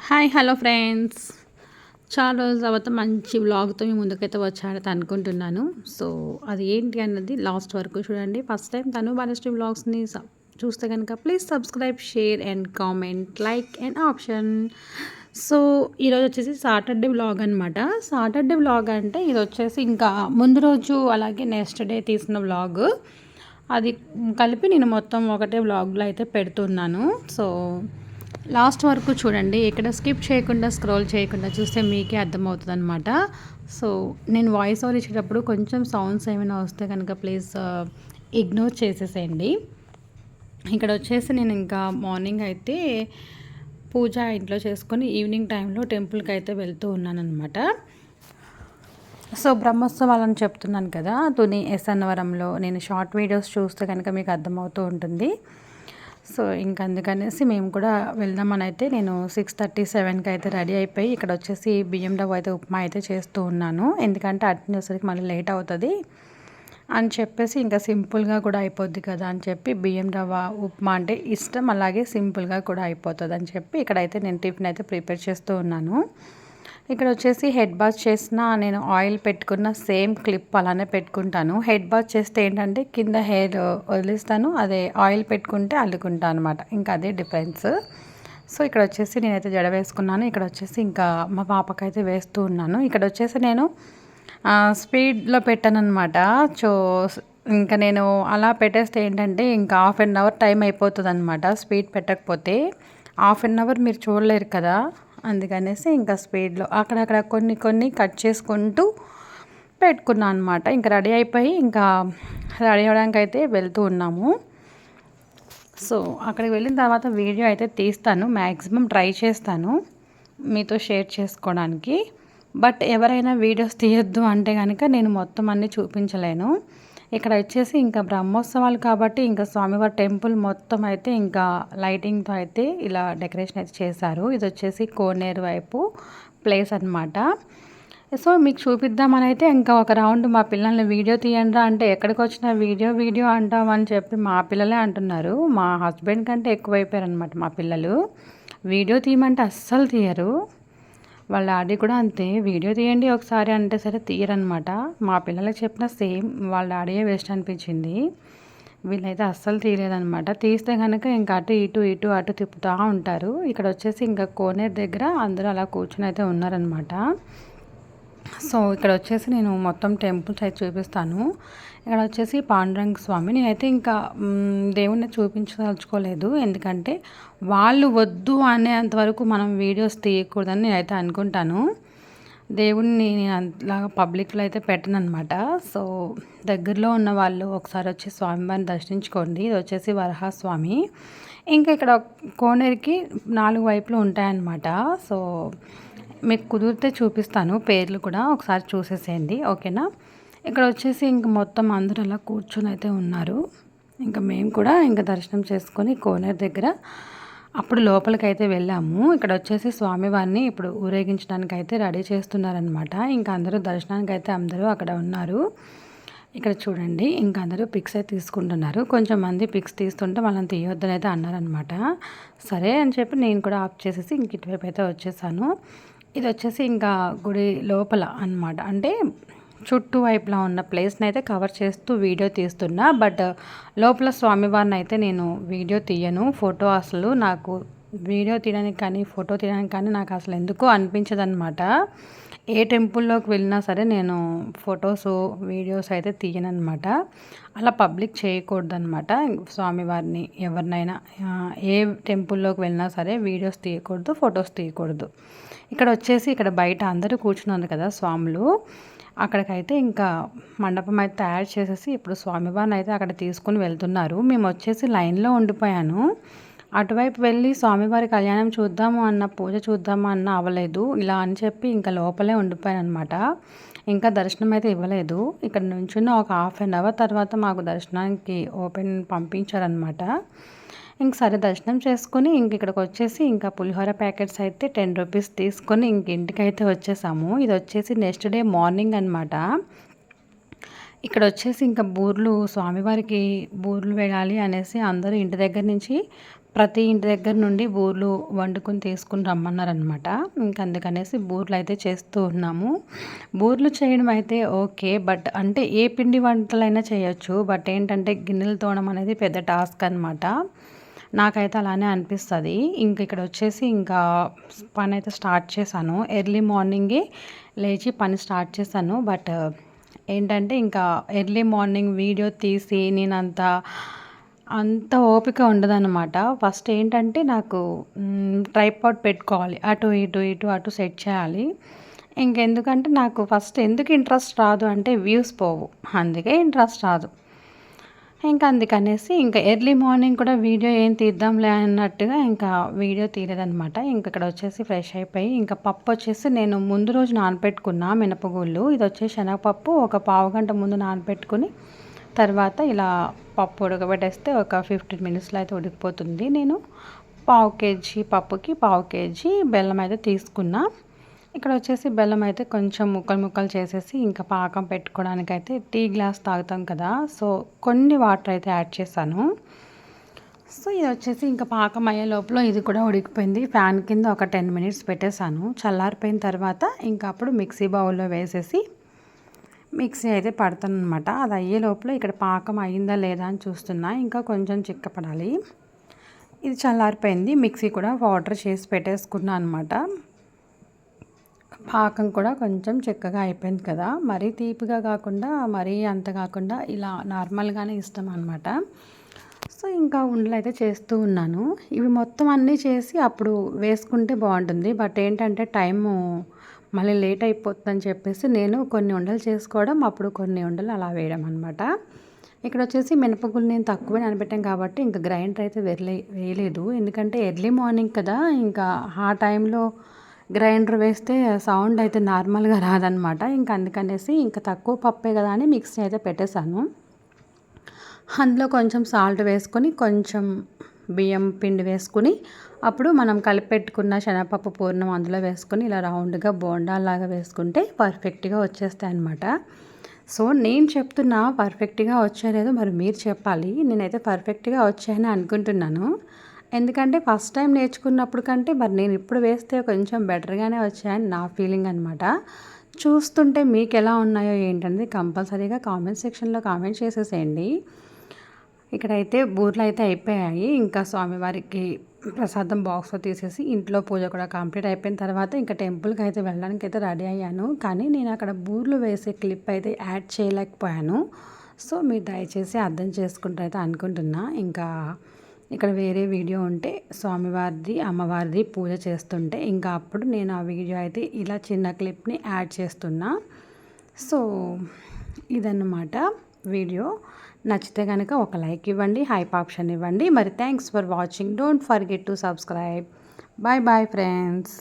Hi hello friends. చాలా రోజుల తర్వాత మంచి వ్లాగ్తో మీ ముందుకైతే వచ్చాడని అనుకుంటున్నాను. సో అది ఏంటి అన్నది లాస్ట్ వరకు చూడండి. ఫస్ట్ టైం తను భానుశ్రీ వ్లాగ్స్ని చూస్తే కనుక please subscribe, share and comment, like and option. So ఈరోజు వచ్చేసి సాటర్డే వ్లాగ్ అనమాట. సాటర్డే వ్లాగ్ అంటే ఇది వచ్చేసి ఇంకా ముందు రోజు అలాగే నెక్స్ట్ డే తీసిన వ్లాగ్, అది కలిపి నేను మొత్తం ఒకటే వ్లాగ్లో అయితే పెడుతున్నాను. సో లాస్ట్ వరకు చూడండి, ఇక్కడ స్కిప్ చేయకుండా స్క్రోల్ చేయకుండా చూస్తే మీకే అర్థమవుతుంది అనమాట. సో నేను వాయిస్ ఓవర్ ఇచ్చేటప్పుడు కొంచెం సౌండ్స్ ఏమైనా వస్తే కనుక ప్లీజ్ ఇగ్నోర్ చేసేసేయండి. ఇక్కడ వచ్చేసి నేను ఇంకా మార్నింగ్ అయితే పూజ ఇంట్లో చేసుకొని ఈవినింగ్ టైంలో టెంపుల్కి అయితే వెళ్తూ ఉన్నానమాట. సో బ్రహ్మోత్సవాలని చెప్తున్నాను కదా, తుని ఎస్ఎన్నవరంలో నేను షార్ట్ వీడియోస్ చూస్తే కనుక మీకు అర్థమవుతూ ఉంటుంది. సో ఇంక అందుకనేసి మేము కూడా వెళ్దామని అయితే నేను 6:37కి అయితే రెడీ అయిపోయి ఇక్కడ వచ్చేసి బియ్యం రవ్వ అయితే ఉప్మా అయితే చేస్తూ ఉన్నాను. ఎందుకంటే అటెండ్ చేసేసరికి మళ్ళీ లేట్ అవుతుంది అని చెప్పేసి ఇంకా సింపుల్గా కూడా అయిపోద్ది కదా అని చెప్పి బియ్యం రవ్వ ఉప్మా అంటే ఇష్టం, అలాగే సింపుల్గా కూడా అయిపోతుంది అని చెప్పి ఇక్కడైతే నేను టిఫిన్ అయితే ప్రిపేర్ చేస్తూ ఉన్నాను. ఇక్కడ వచ్చేసి హెడ్ బాత్ చేసిన నేను ఆయిల్ పెట్టుకున్న సేమ్ క్లిప్ అలానే పెట్టుకుంటాను. హెడ్ బాత్ చేస్తే ఏంటంటే కింద హెయిర్ వదిలిస్తాను, అదే ఆయిల్ పెట్టుకుంటే అల్లుకుంటాను అనమాట. ఇంకా అదే డిఫరెన్స్. సో ఇక్కడ వచ్చేసి నేనైతే జడ వేసుకున్నాను. ఇక్కడ వచ్చేసి ఇంకా మా పాపకైతే వేస్తూ ఉన్నాను. ఇక్కడ వచ్చేసి నేను స్పీడ్లో పెట్టాను అనమాట. సో ఇంకా నేను అలా పెట్టేస్తే ఏంటంటే ఇంకా హాఫ్ అన్ అవర్ టైం అయిపోతుంది అనమాట. స్పీడ్ పెట్టకపోతే హాఫ్ అన్ అవర్ మీరు చూడలేరు కదా, అందుకనేసి ఇంకా స్పీడ్లో అక్కడక్కడ కొన్ని కొన్ని కట్ చేసుకుంటూ పెట్టుకున్నాను అనమాట. ఇంకా రెడీ అయిపోయి ఇంకా రెడీ అవ్వడానికి అయితే వెళ్తూ ఉన్నాము. సో అక్కడికి వెళ్ళిన తర్వాత వీడియో అయితే తీస్తాను, మ్యాక్సిమం ట్రై చేస్తాను మీతో షేర్ చేసుకోవడానికి. బట్ ఎవరైనా వీడియోస్ తీయొద్దు అంటే కనుక నేను మొత్తం అన్నీ చూపించలేను. ఇక్కడ వచ్చేసి ఇంకా బ్రహ్మోత్సవాలు కాబట్టి ఇంకా స్వామివారి టెంపుల్ మొత్తం అయితే ఇంకా లైటింగ్తో అయితే ఇలా డెకరేషన్ అయితే చేశారు. ఇది వచ్చేసి కోనేరు వైపు ప్లేస్ అనమాట. సో మీకు చూపిద్దామని అయితే ఇంకా ఒక రౌండ్ మా పిల్లల్ని వీడియో తీయండి అంటే ఎక్కడికి వచ్చినా వీడియో వీడియో అంటామని చెప్పి మా పిల్లలే అంటున్నారు. మా హస్బెండ్ కంటే ఎక్కువైపోయారు అనమాట మా పిల్లలు. వీడియో తీయమంటే అస్సలు తీయరు. వాళ్ళ డాడీ కూడా అంతే, వీడియో తీయండి ఒకసారి అంటే సరే తీయరనమాట. మా పిల్లలకి చెప్పిన సేమ్ వాళ్ళ డాడీయే వేస్ట్ అనిపించింది. వీళ్ళైతే అస్సలు తీయలేదనమాట. తీస్తే కనుక ఇంకా అటు ఇటు ఇటు అటు తిప్పుతూ ఉంటారు. ఇక్కడ వచ్చేసి ఇంకా కోనేరు దగ్గర అందరూ అలా కూర్చొని అయితే ఉన్నారనమాట. సో ఇక్కడ వచ్చేసి నేను మొత్తం టెంపుల్స్ అయితే చూపిస్తాను. ఇక్కడ వచ్చేసి పాండురంగ స్వామి, నేనైతే ఇంకా దేవుణ్ణి చూపించదలుచుకోలేదు. ఎందుకంటే వాళ్ళు వద్దు అనేంతవరకు మనం వీడియోస్ తీయకూడదని నేనైతే అనుకుంటాను. దేవుణ్ణి నేను అంతలాగా పబ్లిక్లో అయితే పెట్టను అనమాట. సో దగ్గరలో ఉన్న వాళ్ళు ఒకసారి వచ్చి స్వామివారిని దర్శించుకోండి. ఇది వచ్చేసి వరహాస్వామి. ఇంకా ఇక్కడ కోనేరుకి 4 వైపులు ఉంటాయన్నమాట. సో మీకు కుదిరితే చూపిస్తాను, పేర్లు కూడా ఒకసారి చూసేసేయండి, ఓకేనా. ఇక్కడ వచ్చేసి ఇంక మొత్తం అందరూ అలా కూర్చొని అయితే ఉన్నారు. ఇంకా మేము కూడా ఇంకా దర్శనం చేసుకొని కోనేరు దగ్గర అప్పుడు లోపలికి అయితే వెళ్ళాము. ఇక్కడ వచ్చేసి స్వామివారిని ఇప్పుడు ఊరేగించడానికి అయితే రెడీ చేస్తున్నారనమాట. ఇంకా అందరూ దర్శనానికి అయితే అందరూ అక్కడ ఉన్నారు. ఇక్కడ చూడండి ఇంకా అందరూ పిక్స్ అయితే తీసుకుంటున్నారు. కొంచెం మంది పిక్స్ తీస్తుంటే వాళ్ళని తీయొద్దని అయితే అన్నారనమాట. సరే అని చెప్పి నేను కూడా ఆఫ్ చేసేసి ఇంక ఇటువైపు అయితే వచ్చేసాను. ఇది వచ్చేసి ఇంకా గుడి లోపల అన్నమాట. అంటే చుట్టూ వైపులా ఉన్న ప్లేస్ని అయితే కవర్ చేస్తూ వీడియో తీస్తున్నా. బట్ లోపల స్వామివారిని అయితే నేను వీడియో తీయను. ఫోటో అసలు నాకు వీడియో తీయడానికి కానీ ఫోటో తీయడానికి కానీ నాకు అసలు ఎందుకో అనిపించదనమాట. ఏ టెంపుల్లోకి వెళ్ళినా సరే నేను ఫొటోస్ వీడియోస్ అయితే తీయనమాట. అలా పబ్లిక్ చేయకూడదనమాట. స్వామివారిని ఎవరినైనా ఏ టెంపుల్లోకి వెళ్ళినా సరే వీడియోస్ తీయకూడదు, ఫొటోస్ తీయకూడదు. ఇక్కడ వచ్చేసి ఇక్కడ బయట అందరూ కూర్చున్నారు కదా స్వాములు, అక్కడికైతే ఇంకా మండపం అయితే తయారు చేసేసి ఇప్పుడు స్వామివారిని అయితే అక్కడ తీసుకుని వెళ్తున్నారు. మేము వచ్చేసి లైన్లో ఉండిపోయాను. అటువైపు వెళ్ళి స్వామివారి కళ్యాణం చూద్దాము అన్న, పూజ చూద్దాము అన్న అవ్వలేదు. ఇలా అని చెప్పి ఇంకా లోపలే ఉండిపోయాను అనమాట. ఇంకా దర్శనం అయితే ఇవ్వలేదు. ఇక్కడ నుంచున్న ఒక హాఫ్ అన్ అవర్ తర్వాత మాకు దర్శనానికి ఓపెన్ పంపించారనమాట. ఇంక సరే దర్శనం చేసుకొని ఇంక ఇక్కడికి వచ్చేసి ఇంకా పులిహోర ప్యాకెట్స్ అయితే 10 రూపీస్ తీసుకొని ఇంక ఇంటికైతే వచ్చేసాము. ఇది వచ్చేసి నెక్స్ట్ డే మార్నింగ్ అనమాట. ఇక్కడ వచ్చేసి ఇంకా బూర్లు స్వామివారికి బూర్లు వేయాలి అనేసి అందరూ ఇంటి దగ్గర నుంచి ప్రతి ఇంటి దగ్గర నుండి బూర్లు వండుకొని తీసుకుని రమ్మన్నారనమాట. ఇంక అందుకనేసి బూర్లు అయితే చేస్తూ ఉన్నాము. బూర్లు చేయడం అయితే ఓకే. బట్ అంటే ఏ పిండి వంటలైనా చేయొచ్చు. బట్ ఏంటంటే గిన్నెలు తోమడం అనేది పెద్ద టాస్క్ అనమాట. నాకైతే అలానే అనిపిస్తుంది. ఇంక ఇక్కడ వచ్చేసి ఇంకా పని అయితే స్టార్ట్ చేశాను. ఎర్లీ మార్నింగే లేచి పని స్టార్ట్ చేశాను. బట్ ఏంటంటే ఇంకా ఎర్లీ మార్నింగ్ వీడియో తీసి అంత ఓపిక ఉండదన్నమాట. ఫస్ట్ ఏంటంటే నాకు ట్రైపాడ్ పెట్టుకోవాలి. అటు సెట్ చేయాలి. ఇంకెందుకంటే నాకు ఫస్ట్ ఎందుకు ఇంట్రెస్ట్ రాదు అంటే వ్యూస్ పోవు. అందుకే ఇంట్రెస్ట్ రాదు. ఇంకా అందుకనేసి ఇంకా ఎర్లీ మార్నింగ్ కూడా వీడియో ఏం తీద్దాంలే అన్నట్టుగా ఇంకా వీడియో తీయలేదనమాట. ఇంక ఇక్కడ వచ్చేసి ఫ్రెష్ అయిపోయి ఇంకా పప్పు వచ్చేసి నేను ముందు రోజు నానబెట్టుకున్నా మినపగుళ్ళు. ఇది వచ్చేసి శనగపప్పు ఒక పావు గంట ముందు నానబెట్టుకుని తర్వాత ఇలా పప్పు ఉడకబెట్టేస్తే ఒక 15 మినిట్స్లో అయితే ఉడికిపోతుంది. నేను పావు కేజీ పప్పుకి పావు కేజీ బెల్లం అయితే తీసుకున్నా. ఇక్కడ వచ్చేసి బెల్లం అయితే కొంచెం ముక్కలు చేసేసి ఇంకా పాకం పెట్టుకోవడానికైతే టీ గ్లాస్ తాగుతాం కదా, సో కొన్ని వాటర్ అయితే యాడ్ చేశాను. సో ఇది వచ్చేసి ఇంకా పాకం అయ్యే లోపల ఇది కూడా ఉడికిపోయింది. ఫ్యాన్ కింద ఒక 10 మినిట్స్ పెట్టేశాను. చల్లారిపోయిన తర్వాత ఇంకా అప్పుడు మిక్సీ బౌల్లో వేసేసి మిక్సీ అయితే పడతాను అనమాట. అది అయ్యే లోపల ఇక్కడ పాకం అయ్యిందా లేదా అని చూస్తున్నా. ఇంకా కొంచెం చిక్కపడాలి. ఇది చల్లారిపోయింది. మిక్సీ కూడా వాటర్ చేసి పెట్టేసుకున్నా అనమాట. పాకం కూడా కొంచెం చిక్కగా అయిపోయింది కదా, మరీ తీపిగా కాకుండా మరీ అంత కాకుండా ఇలా నార్మల్గానే ఇష్టం అనమాట. సో ఇంకా ఉండలు అయితే చేస్తూ ఉన్నాను. ఇవి మొత్తం అన్నీ చేసి అప్పుడు వేసుకుంటే బాగుంటుంది. బట్ ఏంటంటే టైము మళ్ళీ లేట్ అయిపోతుందని చెప్పేసి నేను కొన్ని ఉండలు చేసుకోవడం, అప్పుడు కొన్ని ఉండలు అలా వేయడం అనమాట. ఇక్కడ వచ్చేసి మినపగుళ్ళు నేను తక్కువే నానబెట్టాను కాబట్టి ఇంకా గ్రైండర్ అయితే వేయలేదు. ఎందుకంటే ఎర్లీ మార్నింగ్ కదా, ఇంకా ఆ టైంలో గ్రైండర్ వేస్తే సౌండ్ అయితే నార్మల్గా రాదనమాట. ఇంకా అందుకనేసి ఇంకా తక్కువ పప్పే కదా అని మిక్సీ అయితే పెట్టేశాను. అందులో కొంచెం సాల్ట్ వేసుకొని కొంచెం బియ్యం పిండి వేసుకుని అప్పుడు మనం కలిపెట్టుకున్న శనగపప్పు పూర్ణం అందులో వేసుకొని ఇలా రౌండ్గా బోండాలాగా వేసుకుంటే పర్ఫెక్ట్గా వచ్చేస్తాయి అనమాట. సో నేను చెప్తున్నా పర్ఫెక్ట్గా వచ్చాయో మరి మీరు చెప్పాలి. నేనైతే పర్ఫెక్ట్గా వచ్చాయని అనుకుంటున్నాను. ఎందుకంటే ఫస్ట్ టైం నేర్చుకున్నప్పుడు కంటే మరి నేను ఇప్పుడు వేస్తే కొంచెం బెటర్గానే వచ్చాయని నా ఫీలింగ్ అనమాట. చూస్తుంటే మీకు ఎలా ఉన్నాయో ఏంటనేది కంపల్సరీగా కామెంట్ సెక్షన్లో కామెంట్ చేసేసేయండి. ఇక్కడైతే బూర్లు అయితే అయిపోయాయి. ఇంకా స్వామివారికి ప్రసాదం బాక్స్లో తీసేసి ఇంట్లో పూజ కూడా కంప్లీట్ అయిపోయిన తర్వాత ఇంకా టెంపుల్కి అయితే వెళ్ళడానికి అయితే రెడీ అయ్యాను. కానీ నేను అక్కడ బూర్లు వేసే క్లిప్ అయితే యాడ్ చేయలేకపోయాను. సో మీరు దయచేసి అర్థం చేసుకుంటారైతే అనుకుంటున్నా. ఇంకా ఇక్కడ వేరే వీడియో ఉంటే స్వామివారిది అమ్మవారిది పూజ చేస్తుంటే ఇంకా అప్పుడు నేను ఆ వీడియో అయితే ఇలా చిన్న క్లిప్ని యాడ్ చేస్తున్నా. సో ఇదన్నమాట వీడియో. నచ్చితే కనుక ఒక లైక్ ఇవ్వండి, హైప్ ఆప్షన్ ఇవ్వండి. మరి thanks for watching. Don't forget to subscribe. Bye bye friends.